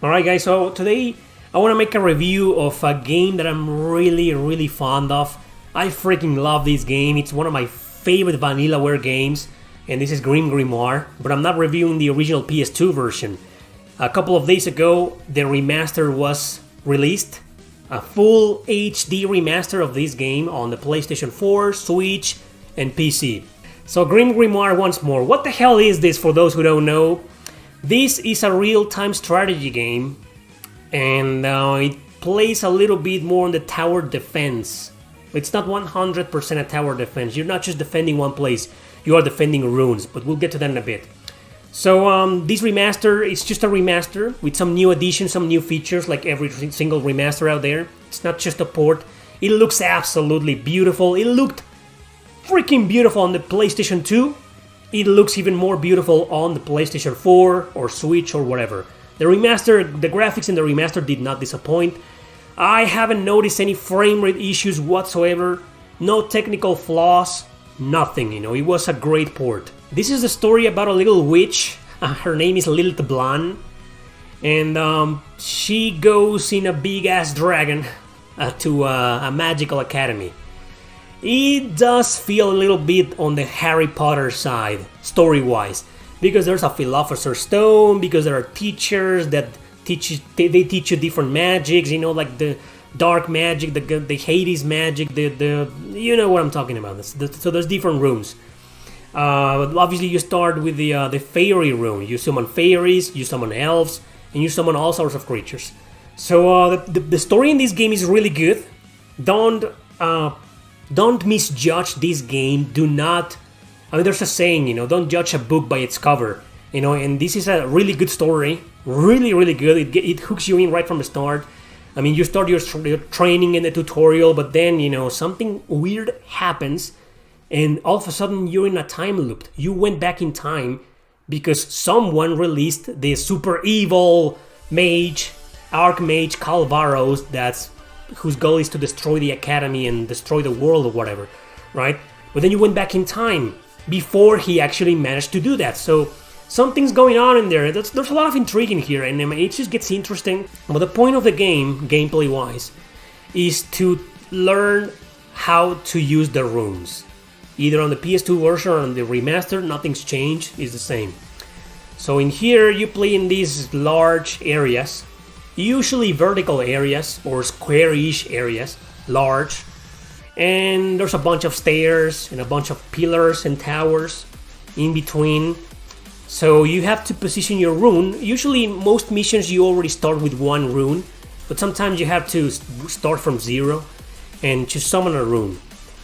Alright guys, so today I want to make a review of a game that I'm really fond of. I freaking love this game. It's one of my favorite Vanillaware games, and this is GrimGrimoire, but I'm not reviewing the original PS2 version. A couple of days ago, the remaster was released. A full HD remaster of this game on the PlayStation 4, Switch, and PC. So GrimGrimoire once more. What the hell is this for those who don't know? This is a real-time strategy game, and it plays a little bit more on the tower defense. It's not 100% a tower defense. You're not just defending one place, you are defending runes, but we'll get to that in a bit. So this remaster is just a remaster with some new additions, some new features like every single remaster out there. It's not just a port. It looks absolutely beautiful. It looked freaking beautiful on the PlayStation 2. It looks even more beautiful on the PlayStation 4 or Switch or whatever. The graphics in the remaster did not disappoint. I haven't noticed any frame rate issues whatsoever. No technical flaws. Nothing, it was a great port. This is a story about a little witch. Her name is Lilith Blan. And she goes in a big-ass dragon to a magical academy. It does feel a little bit on the Harry Potter side, story-wise, because there's a Philosopher's Stone, because there are teachers that they teach you different magics, like the dark magic, the Hades magic, the you know what I'm talking about. So there's different rooms. Obviously, you start with the fairy room. You summon fairies, you summon elves, and you summon all sorts of creatures. So the story in this game is really good. Don't misjudge this game. There's a saying, don't judge a book by its cover. And this is a really good story. Really good. It hooks you in right from the start. You start your training in the tutorial, but then, something weird happens, and all of a sudden you're in a time loop. You went back in time because someone released the super evil mage, Archmage Calvaros, whose goal is to destroy the academy and destroy the world or whatever, right? But then you went back in time before he actually managed to do that. So something's going on in there. There's a lot of intrigue in here, and it just gets interesting. But the point of the game, gameplay-wise, is to learn how to use the runes. Either on the PS2 version or on the remaster, nothing's changed. It's the same. So in here, you play in these large areas, usually vertical areas or square-ish areas, large, and there's a bunch of stairs and a bunch of pillars and towers in between. So you have to position your rune. Usually in most missions you already start with one rune, but sometimes you have to start from zero and to summon a rune.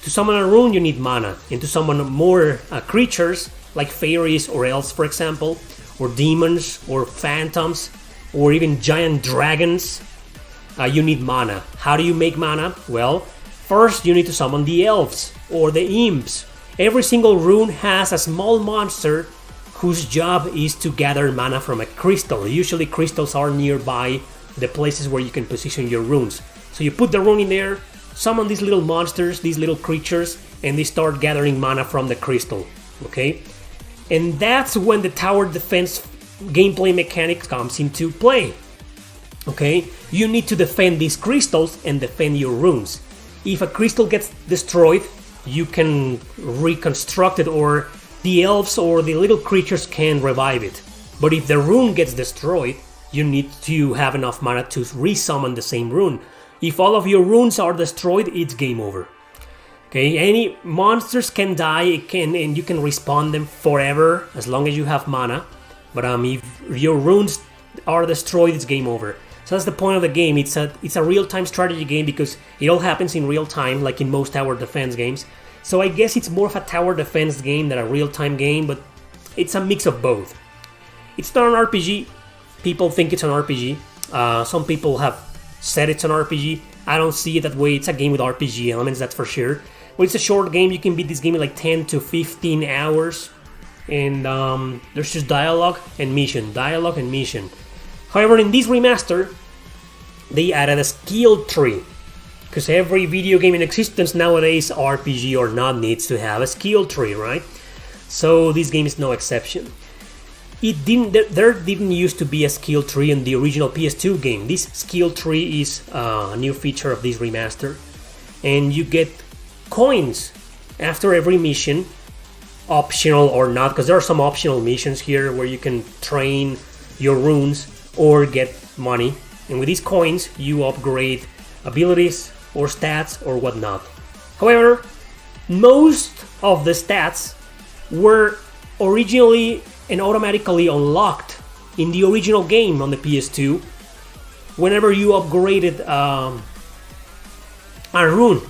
To summon a rune you need mana, and to summon more creatures like fairies or elves, for example, or demons or phantoms, or even giant dragons, you need mana. How do you make mana? Well, first you need to summon the elves or the imps. Every single rune has a small monster whose job is to gather mana from a crystal. Usually crystals are nearby the places where you can position your runes. So you put the rune in there, summon these little monsters, these little creatures, and they start gathering mana from the crystal, okay? And that's when the tower defense gameplay mechanics comes into play. Okay, you need to defend these crystals and defend your runes. If a crystal gets destroyed, you can reconstruct it, or the elves or the little creatures can revive it. But if the rune gets destroyed, you need to have enough mana to resummon the same rune. If all of your runes are destroyed, it's game over. Okay, any monsters can die, and you can respawn them forever as long as you have mana. But if your runes are destroyed, it's game over. So that's the point of the game. It's a real-time strategy game because it all happens in real time, like in most tower defense games. So I guess it's more of a tower defense game than a real-time game, but it's a mix of both. It's not an RPG. People think it's an RPG. Some people have said it's an RPG. I don't see it that way. It's a game with RPG elements, that's for sure. But it's a short game. You can beat this game in like 10 to 15 hours. And there's just dialogue and mission. However, in this remaster, they added a skill tree. Because every video game in existence nowadays, RPG or not, needs to have a skill tree, right? So this game is no exception. there didn't used to be a skill tree in the original PS2 game. This skill tree is a new feature of this remaster, and you get coins after every mission, optional or not, because there are some optional missions here where you can train your runes or get money, and with these coins you upgrade abilities or stats or whatnot. However, most of the stats were originally and automatically unlocked in the original game on the PS2 whenever you upgraded a rune.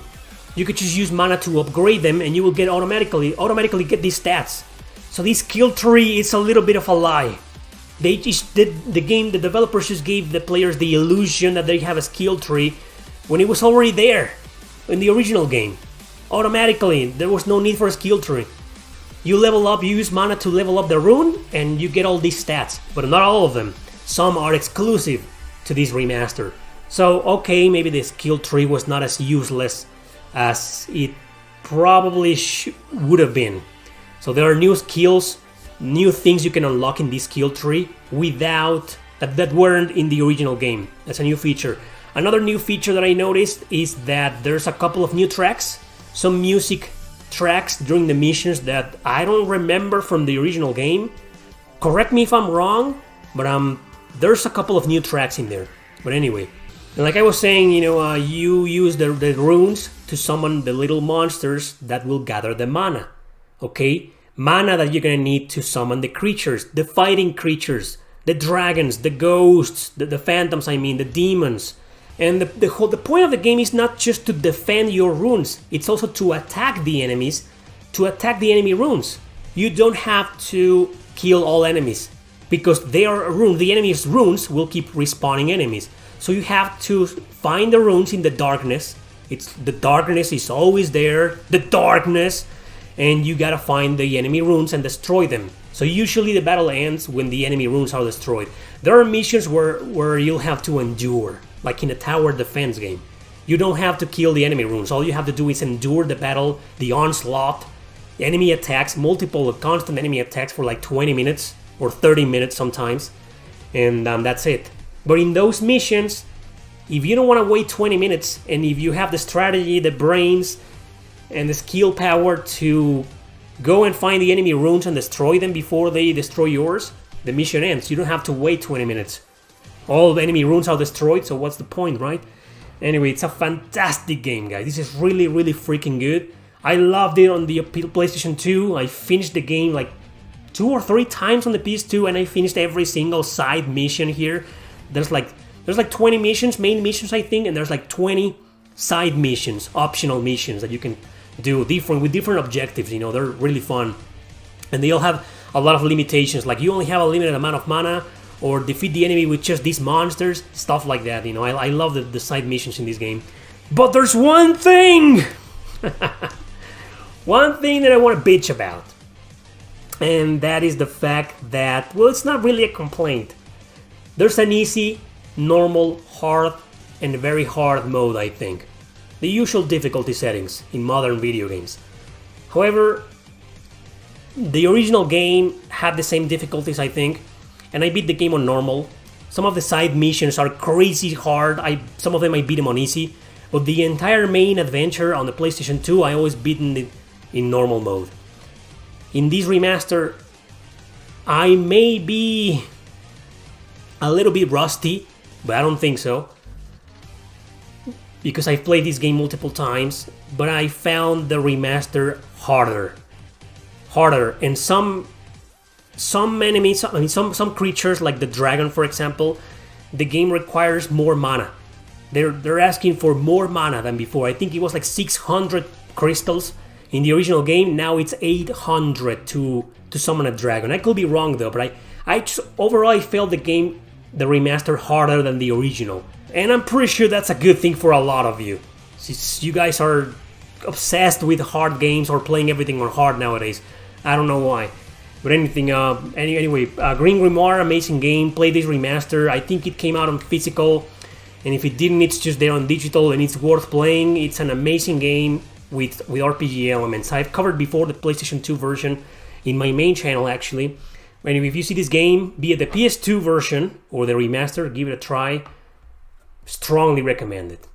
You could just use mana to upgrade them and you will get automatically get these stats. So this skill tree is a little bit of a lie. They just did the developers just gave the players the illusion that they have a skill tree when it was already there in the original game. Automatically, there was no need for a skill tree. You level up, you use mana to level up the rune, and you get all these stats. But not all of them. Some are exclusive to this remaster. So, okay, maybe the skill tree was not as useless as it probably would have been. So there are new skills, new things you can unlock in this skill tree without that weren't in the original game. That's a new feature. Another new feature that I noticed is that there's a couple of new tracks, some music tracks during the missions that I don't remember from the original game. Correct me if I'm wrong, but there's a couple of new tracks in there. But anyway, and like I was saying, you use the runes to summon the little monsters that will gather the mana. Okay? Mana that you're gonna need to summon the creatures, the fighting creatures, the dragons, the ghosts, the phantoms, the demons. And the point of the game is not just to defend your runes, it's also to attack the enemies, to attack the enemy runes. You don't have to kill all enemies, because they are runes. The enemy's runes will keep respawning enemies. So you have to find the runes in the darkness. The darkness is always there, the darkness, and you gotta find the enemy runes and destroy them. So usually the battle ends when the enemy runes are destroyed. There are missions where you'll have to endure, like in a tower defense game. You don't have to kill the enemy runes. All you have to do is endure the battle, the onslaught, enemy attacks, multiple constant enemy attacks for like 20 minutes or 30 minutes sometimes, and that's it. But in those missions, if you don't want to wait 20 minutes, and if you have the strategy, the brains, and the skill power to go and find the enemy runes and destroy them before they destroy yours, the mission ends. You don't have to wait 20 minutes. All the enemy runes are destroyed, so what's the point, right? Anyway, it's a fantastic game, guys. This is really, really freaking good. I loved it on the PlayStation 2. I finished the game like 2 or 3 times on the PS2, and I finished every single side mission here. There's like 20 missions, main missions, I think, and there's like 20 side missions, optional missions that you can do with different objectives. They're really fun, and they all have a lot of limitations. Like you only have a limited amount of mana, or defeat the enemy with just these monsters, stuff like that. I love the side missions in this game. But there's one thing, one thing that I want to bitch about, and that is the fact that, well, it's not really a complaint. There's an easy, normal, hard, and very hard mode, I think. The usual difficulty settings in modern video games. However, the original game had the same difficulties, I think, and I beat the game on normal. Some of the side missions are crazy hard. Some of them I beat them on easy, but the entire main adventure on the PlayStation 2, I always beaten it in normal mode. In this remaster, I may be a little bit rusty, but I don't think so, because I've played this game multiple times, but I found the remaster harder, and some enemies, some creatures like the dragon, for example, the game requires more mana. They're asking for more mana than before. I think it was like 600 crystals in the original game. Now it's 800 to summon a dragon. I could be wrong though, but I just overall I felt the remaster harder than the original, and I'm pretty sure that's a good thing for a lot of you. Since you guys are obsessed with hard games or playing everything on hard nowadays. I don't know why. But anyway, GrimGrimoire, amazing game. Play this remaster. I think it came out on physical, and if it didn't, it's just there on digital, and it's worth playing. It's an amazing game with RPG elements. I've covered before the PlayStation 2 version in my main channel, actually. And if you see this game, be it the PS2 version or the remaster, give it a try. Strongly recommend it.